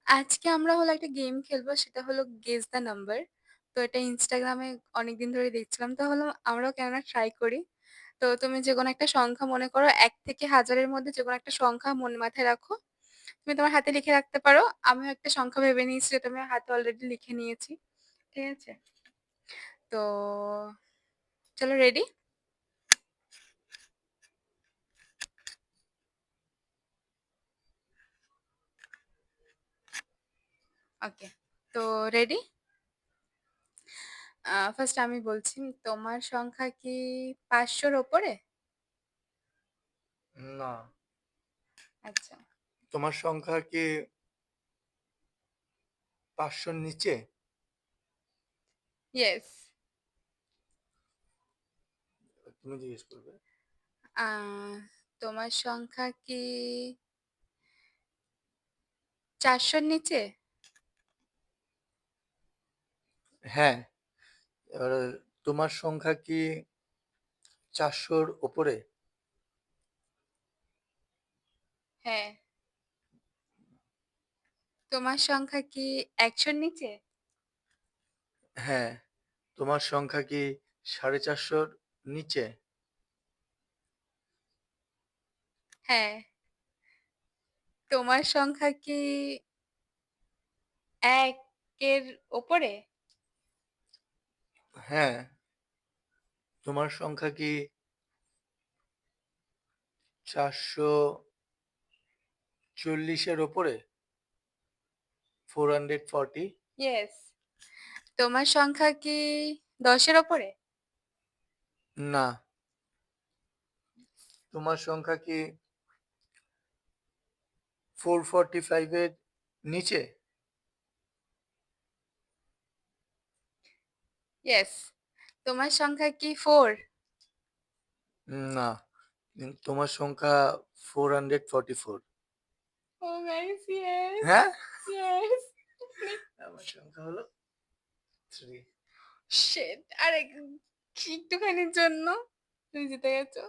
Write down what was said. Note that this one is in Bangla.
আজকে আমরা হলো একটা গেম খেলবো সেটা হলো গেস দ্য নাম্বার। তো এটা ইনস্টাগ্রামে অনেকদিন ধরে দেখছিলাম। তো হলো আমরাও কেন না ট্রাই করি। তো তুমি যেকোনো একটা সংখ্যা মনে করো ১ থেকে ১০০০ এর মধ্যে যেকোনো একটা সংখ্যা মাথায় রাখো। তুমি তোমার হাতে লিখে রাখতে পারো। আমিও একটা সংখ্যা ভেবে নিয়েছি যেটা আমি হাতে অলরেডি লিখে নিয়েছি। ঠিক আছে? তো চলো রেডি? ওকে। তো রেডি? ফার্স্ট আমি বলছি, তোমার সংখ্যা কি ৫০০ র ওপরে? না। আচ্ছা। তোমার সংখ্যা কি ৫০০-র নিচে? ইয়েস। তুমি জিজ্ঞেস করবে। আ তোমার সংখ্যা কি ৪০০ র নিচে? হ্যাঁ। এবারে তোমার সংখ্যা কি ৪০০-র ওপরে? হ্যাঁ। তোমার সংখ্যা কি ১০০ র নিচে? হ্যাঁ। তোমার সংখ্যা কি ৪৫০-র নিচে? হ্যাঁ। তোমার সংখ্যা কি ১ এর ওপরে? হ্যাঁ। তোমার সংখ্যা কি ৪৪০-এর ওপরে? 440? ইয়েস। তোমার সংখ্যা কি ১০ এর ওপরে? না। তোমার সংখ্যা কি 445-এর নিচে? ইয়েস। তোমার সংখ্যা কি ৪? না। তোমার সংখ্যা 444। ওহ গাইস ইয়েস। হ্যাঁ? ইয়েস। আমার সংখ্যা হলো 3। শিট! আরে একটুখানির জন্য তুমি জিতে গেছো।